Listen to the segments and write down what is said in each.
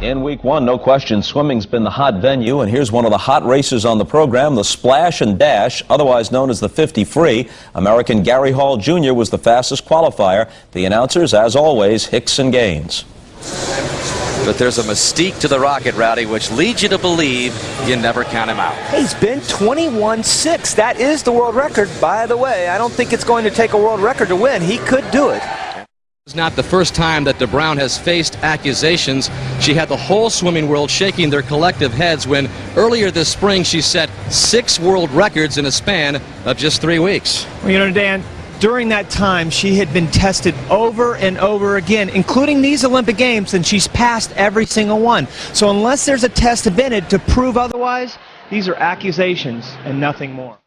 In week one, no question, swimming's been the hot venue, and here's one of the hot races on the program, the Splash and Dash, otherwise known as the 50 Free. American Gary Hall Jr. was the fastest qualifier. The announcers, as always, Hicks and Gaines. But there's a mystique to the Rocket, Rowdy, which leads you to believe you never count him out. He's been 21-6. That is the world record, by the way. I don't think it's going to take a world record to win. He could do it. It's not the first time that DeBrown has faced accusations. She had the whole swimming world shaking their collective heads when earlier this spring she set 6 world records in a span of just 3 weeks. Well, you know, Dan, during that time she had been tested over and over again, including these Olympic Games, and she's passed every single one. So unless there's a test invented to prove otherwise, these are accusations and nothing more.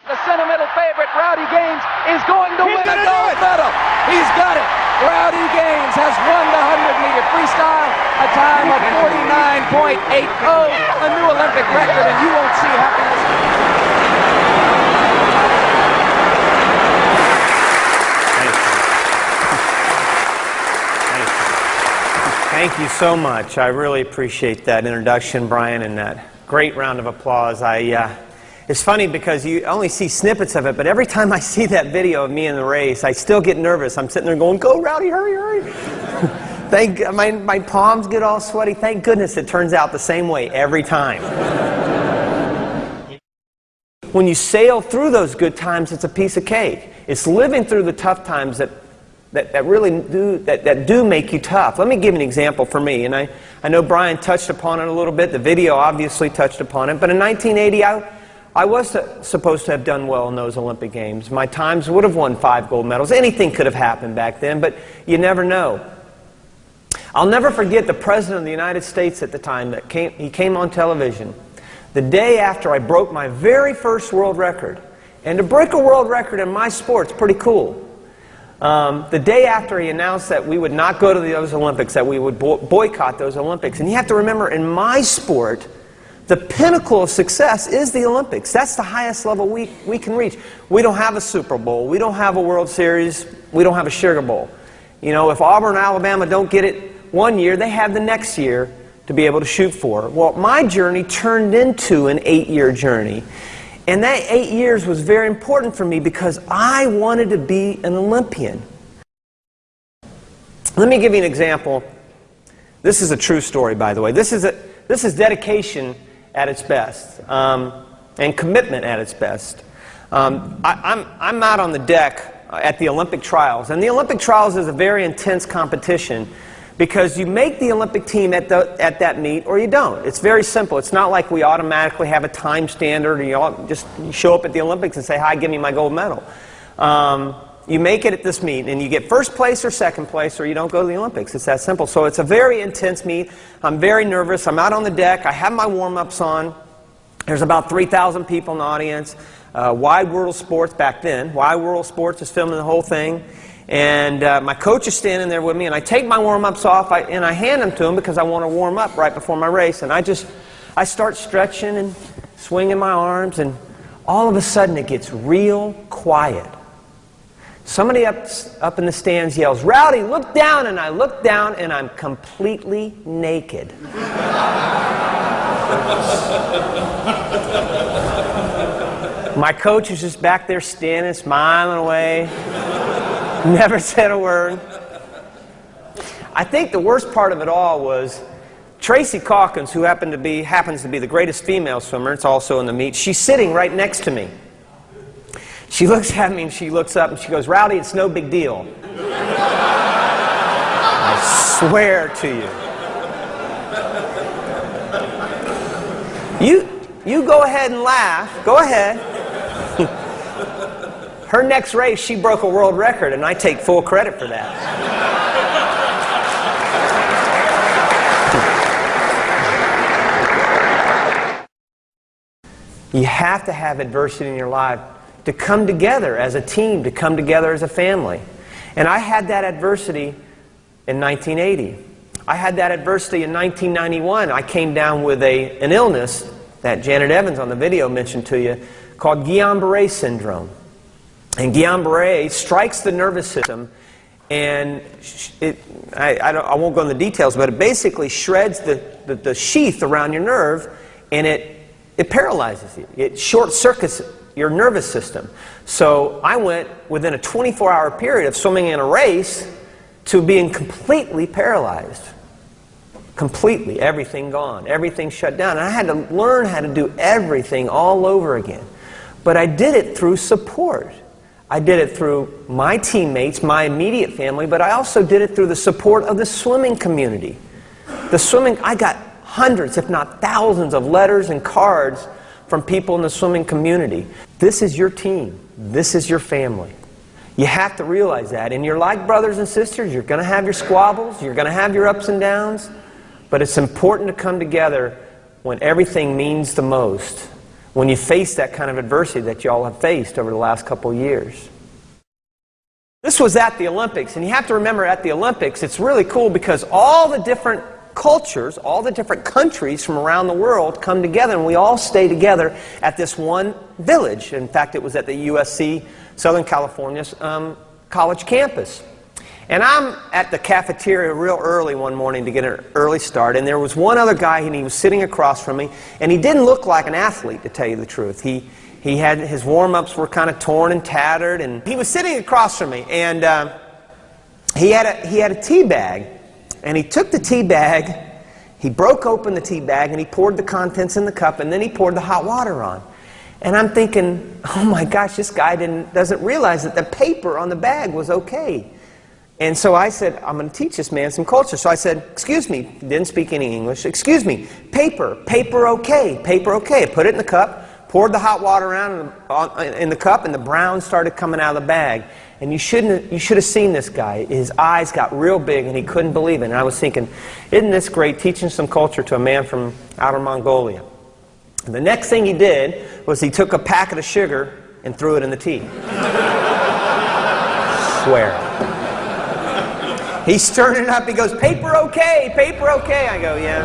The sentimental favorite, Rowdy Gaines, is going to win a gold medal. He's got it. Rowdy Gaines has won the 100-meter freestyle, a time of 49.80, a new Olympic record, and you won't see happiness. Thank you so much. I really appreciate that introduction, Brian, and that great round of applause. It's funny because you only see snippets of it, but every time I see that video of me in the race, I still get nervous. I'm sitting there going, "Go, Rowdy, hurry, hurry." My palms get all sweaty. Thank goodness it turns out the same way every time. When you sail through those good times, it's a piece of cake. It's living through the tough times that really do make you tough. Let me give you an example for me, and I know Brian touched upon it a little bit. The video obviously touched upon it, but in 1980, I was supposed to have done well in those Olympic Games. My times would have won 5 gold medals. Anything could have happened back then, but you never know. I'll never forget the President of the United States at the time. He came on television the day after I broke my very first world record. And to break a world record in my sport is pretty cool. The day after he announced that we would not go to those Olympics, that we would boycott those Olympics. And you have to remember, in my sport, the pinnacle of success is the Olympics. That's the highest level we can reach. We don't have a Super Bowl. We don't have a World Series. We don't have a Sugar Bowl. You know, if Auburn and Alabama don't get it one year, they have the next year to be able to shoot for. Well, my journey turned into an 8-year journey. And that 8 years was very important for me because I wanted to be an Olympian. Let me give you an example. This is a true story, by the way. This is dedication at its best, and commitment at its best. I'm out on the deck at the Olympic trials, and the Olympic trials is a very intense competition because you make the Olympic team at that meet or you don't. It's very simple. It's not like we automatically have a time standard and you show up at the Olympics and say, "Hi, give me my gold medal." You make it at this meet, and you get first place or second place, or you don't go to the Olympics. It's that simple. So it's a very intense meet. I'm very nervous. I'm out on the deck. I have my warm-ups on. There's about 3,000 people in the audience. Wide World of Sports back then. Wide World of Sports is filming the whole thing. And my coach is standing there with me, and I take my warm-ups off, and I hand them to him because I want to warm up right before my race. And I start stretching and swinging my arms, and all of a sudden it gets real quiet. Somebody up in the stands yells, "Rowdy, look down," and I look down and I'm completely naked. My coach is just back there standing, smiling away, never said a word. I think the worst part of it all was Tracy Calkins, who happens to be the greatest female swimmer, it's also in the meet, she's sitting right next to me. She looks at me and she looks up and she goes, "Rowdy, it's no big deal." I swear to you. You go ahead and laugh. Go ahead. Her next race, she broke a world record, and I take full credit for that. You have to have adversity in your life to come together as a team, to come together as a family. And I had that adversity in 1980. I had that adversity in 1991. I came down with an illness that Janet Evans on the video mentioned to you called Guillain-Barre Syndrome. And Guillain-Barre strikes the nervous system, and I won't go into the details, but it basically shreds the sheath around your nerve, and it paralyzes you. It short-circuits your nervous system. So I went within a 24-hour period of swimming in a race to being completely paralyzed. Completely. Everything gone. Everything shut down. And I had to learn how to do everything all over again. But I did it through support. I did it through my teammates, my immediate family, but I also did it through the support of the swimming community. I got hundreds, if not thousands, of letters and cards from people in the swimming community. This is your team. This is your family. You have to realize that. And you're like brothers and sisters. You're going to have your squabbles. You're going to have your ups and downs. But it's important to come together when everything means the most. When you face that kind of adversity that you all have faced over the last couple of years. This was at the Olympics. And you have to remember, at the Olympics, it's really cool because all the different cultures, all the different countries from around the world come together, and we all stay together at this one village. In fact, it was at the USC Southern California's college campus. And I'm at the cafeteria real early one morning to get an early start, and there was one other guy, and he was sitting across from me, and he didn't look like an athlete, to tell you the truth. He had, his warm-ups were kind of torn and tattered, and he was sitting across from me, and he had a tea bag. And he took the tea bag, he broke open the tea bag, and he poured the contents in the cup, and then he poured the hot water on. And I'm thinking, oh my gosh, this guy doesn't realize that the paper on the bag was okay. And so I said, I'm going to teach this man some culture. So I said, excuse me, didn't speak any English, excuse me, paper okay, paper okay. I put it in the cup, poured the hot water around in the cup, and the brown started coming out of the bag. And you should have seen this guy. His eyes got real big, and he couldn't believe it. And I was thinking, isn't this great, teaching some culture to a man from outer Mongolia? And the next thing he did was he took a packet of sugar and threw it in the tea. Swear. He's stirring it up. He goes, paper okay, paper okay. I go, yeah.